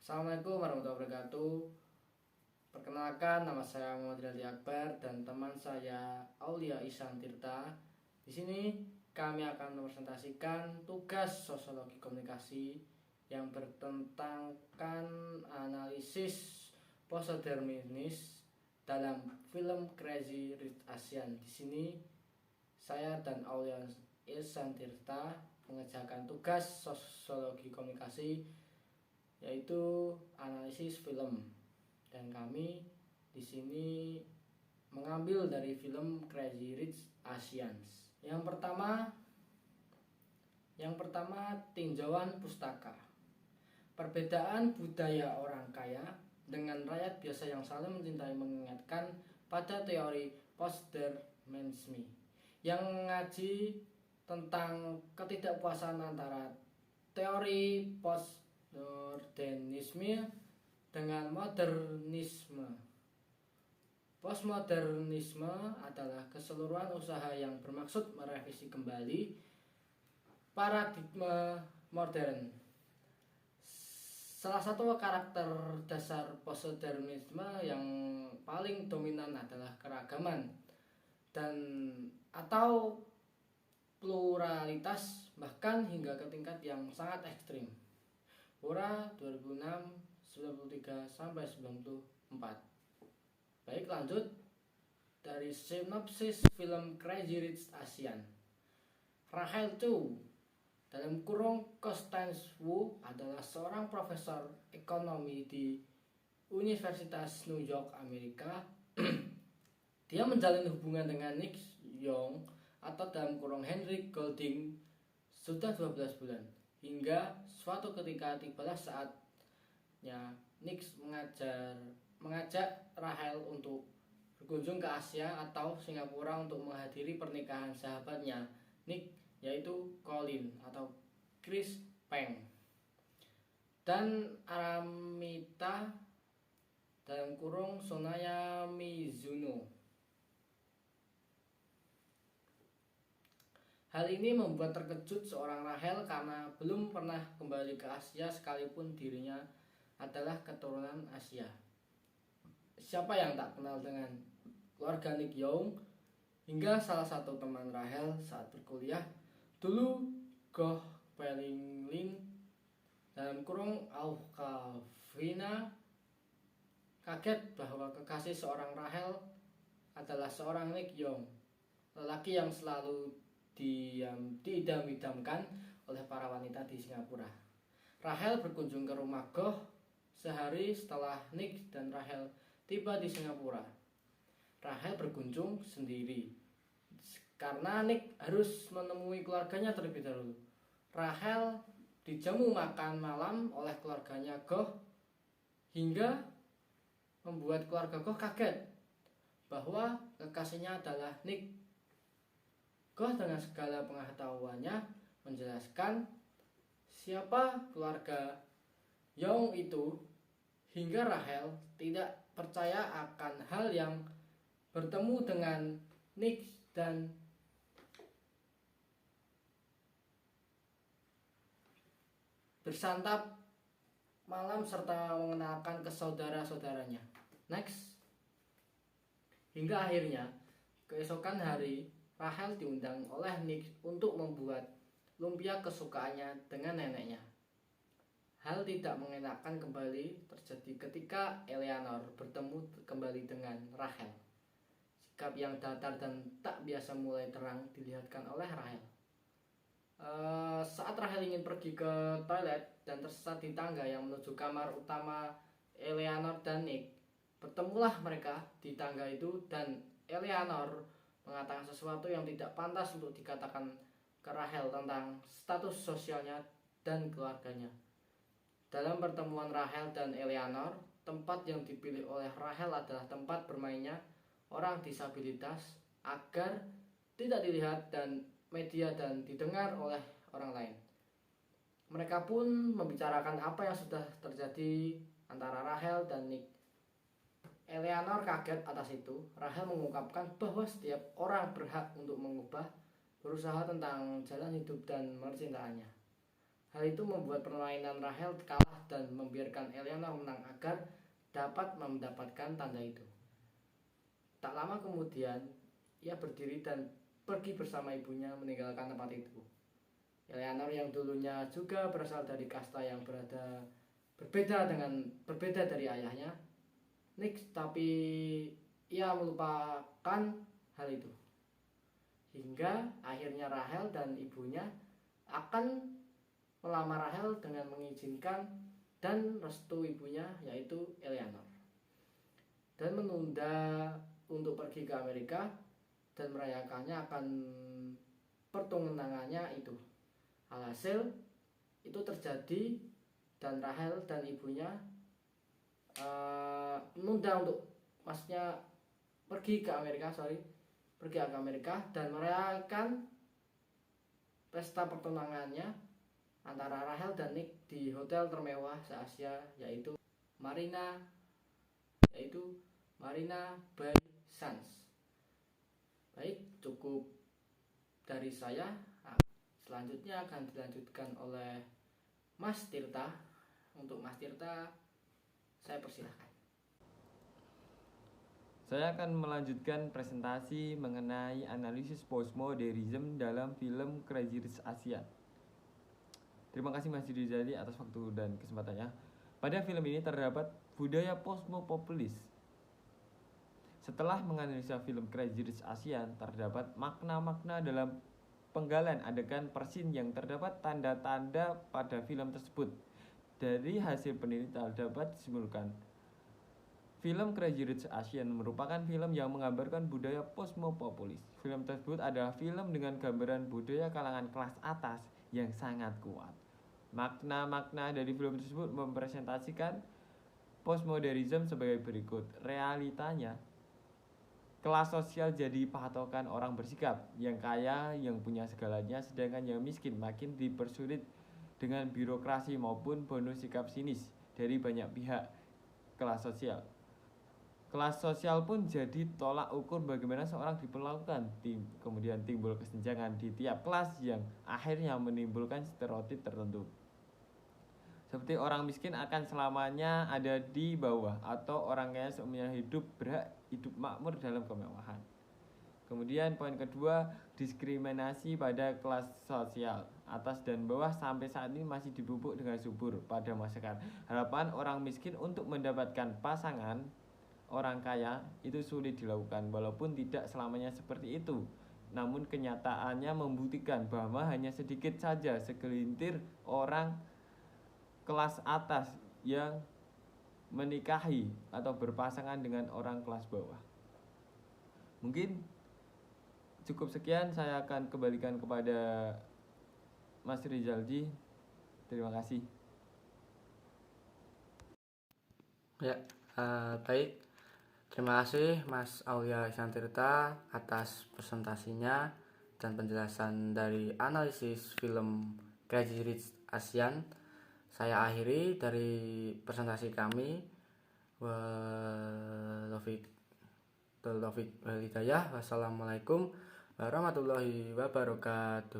Assalamualaikum warahmatullahi wabarakatuh. Perkenalkan, nama saya Muhammad Rizal Akbar dan teman saya Aulia Ihsan Tirta. Di sini kami akan mempresentasikan tugas sosiologi komunikasi yang bertentangkan analisis postmodernis dalam film Crazy Rich Asian. Di sini saya dan Aulia Ihsan Tirta mengerjakan tugas sosiologi komunikasi yaitu analisis film, dan kami di sini mengambil dari film Crazy Rich Asians. Yang pertama tinjauan pustaka. Perbedaan budaya orang kaya dengan rakyat biasa yang saling mencintai mengingatkan pada teori postmodernisme yang mengaji tentang ketidakpuasan antara teori postmodernisme dengan modernisme. Postmodernisme adalah keseluruhan usaha yang bermaksud merevisi kembali paradigma modern. Salah satu karakter dasar postmodernisme yang paling dominan adalah keragaman dan atau pluralitas, bahkan hingga ke tingkat yang sangat ekstrim. Pura 2006 93 sampai 94. Baik, lanjut dari sinopsis film Crazy Rich Asian. Rachel Chu dalam kurung Constance Wu adalah seorang profesor ekonomi di Universitas New York, Amerika. Dia menjalin hubungan dengan Nick Young atau dalam kurung Henry Golding sudah 12 bulan. Hingga suatu ketika tibalah saatnya Nick mengajak Rachel untuk berkunjung ke Asia atau Singapura untuk menghadiri pernikahan sahabatnya Nick, yaitu Colin atau Chris Peng dan Aramita dalam kurung Sonaya Mizuno. Hal ini membuat terkejut seorang Rachel karena belum pernah kembali ke Asia sekalipun dirinya adalah keturunan Asia. Siapa yang tak kenal dengan keluarga Nick Young? Hingga salah satu teman Rachel saat berkuliah dulu, Goh Pelinglin dalam kurung Aucavina, kaget bahwa kekasih seorang Rachel adalah seorang Nick Young, lelaki yang selalu diidam-idamkan oleh para wanita di Singapura. Rachel berkunjung ke rumah Goh sehari setelah Nick dan Rachel tiba di Singapura. Rachel berkunjung sendiri karena Nick harus menemui keluarganya terlebih dahulu. Rachel dijamu makan malam oleh keluarganya Goh hingga membuat keluarga Goh kaget bahwa kekasihnya adalah Nick. Goh dengan segala pengetahuannya menjelaskan siapa keluarga Young itu, hingga Rachel tidak percaya akan hal yang bertemu dengan Nick dan bersantap malam serta mengenalkan ke saudara-saudaranya. Next. Hingga akhirnya keesokan hari Rachel diundang oleh Nick untuk membuat lumpia kesukaannya dengan neneknya. Hal tidak mengenakan kembali terjadi ketika Eleanor bertemu kembali dengan Rachel. Sikap yang datar dan tak biasa mulai terang dilihatkan oleh Rachel. Saat Rachel ingin pergi ke toilet dan tersesat di tangga yang menuju kamar utama Eleanor dan Nick, bertemulah mereka di tangga itu dan Eleanor mengatakan sesuatu yang tidak pantas untuk dikatakan ke Rachel tentang status sosialnya dan keluarganya. Dalam pertemuan Rachel dan Eleanor, tempat yang dipilih oleh Rachel adalah tempat bermainnya orang disabilitas agar tidak dilihat dan media dan didengar oleh orang lain. Mereka pun membicarakan apa yang sudah terjadi antara Rachel dan Nick. Eleanor kaget atas itu. Rachel mengungkapkan bahwa setiap orang berhak untuk mengubah, berusaha tentang jalan hidup dan percintaannya. Hal itu membuat permainan Rahel kalah dan membiarkan Eleanor menang agar dapat mendapatkan tanda itu. Tak lama kemudian, ia berdiri dan pergi bersama ibunya meninggalkan tempat itu. Eleanor yang dulunya juga berasal dari kasta yang berbeda dari ayahnya, Nick, tapi ia melupakan hal itu. Hingga akhirnya Rahel dan ibunya akan melamar Rahel dengan mengizinkan dan restu ibunya, yaitu Eleanor, dan menunda untuk pergi ke Amerika dan merayakannya akan pertunangannya itu. Alhasil itu terjadi dan Rahel dan ibunya menunda untuk maksudnya pergi ke Amerika dan merayakan pesta pertunangannya antara Rahel dan Nick di hotel termewah se-Asia, yaitu Marina Bay Sands. Baik, cukup dari saya. Selanjutnya akan dilanjutkan oleh Mas Tirta. Untuk Mas Tirta, saya persilahkan. Saya akan melanjutkan presentasi mengenai analisis postmodernism dalam film Crazy Rich Asian. Terima kasih Mas Rizali atas waktu dan kesempatannya. Pada film ini terdapat budaya postmopopulis. Setelah menganalisa film Crazy Rich Asian, terdapat makna-makna dalam penggalan adegan persin yang terdapat tanda-tanda pada film tersebut. Dari hasil penelitian dapat disimpulkan film Crazy Rich Asian merupakan film yang menggambarkan budaya postmopopulis. Film tersebut adalah film dengan gambaran budaya kalangan kelas atas yang sangat kuat. Makna-makna dari film tersebut mempresentasikan postmodernisme sebagai berikut. Realitanya, kelas sosial jadi patokan orang bersikap. Yang kaya, yang punya segalanya, sedangkan yang miskin makin dipersulit dengan birokrasi maupun bonus sikap sinis dari banyak pihak kelas sosial. Kelas sosial pun jadi tolak ukur bagaimana seorang diperlakukan. Kemudian timbul kesenjangan di tiap kelas yang akhirnya menimbulkan stereotip tertentu. Seperti orang miskin akan selamanya ada di bawah, atau orang kaya seumurnya berhak hidup makmur dalam kemewahan. Kemudian poin kedua, diskriminasi pada kelas sosial atas dan bawah sampai saat ini masih dipupuk dengan subur pada masyarakat. Harapan orang miskin untuk mendapatkan pasangan orang kaya itu sulit dilakukan, walaupun tidak selamanya seperti itu. Namun kenyataannya membuktikan bahwa hanya sedikit saja segelintir orang kelas atas yang menikahi atau berpasangan dengan orang kelas bawah. Mungkin cukup sekian, saya akan kembalikan kepada Mas Rizaldi. Terima kasih. Ya, baik. Terima kasih Mas Aulia Ihsantirta atas presentasinya dan penjelasan dari analisis film Crazy Rich Asian. Saya akhiri dari presentasi kami. Wassalamualaikum warahmatullahi wabarakatuh.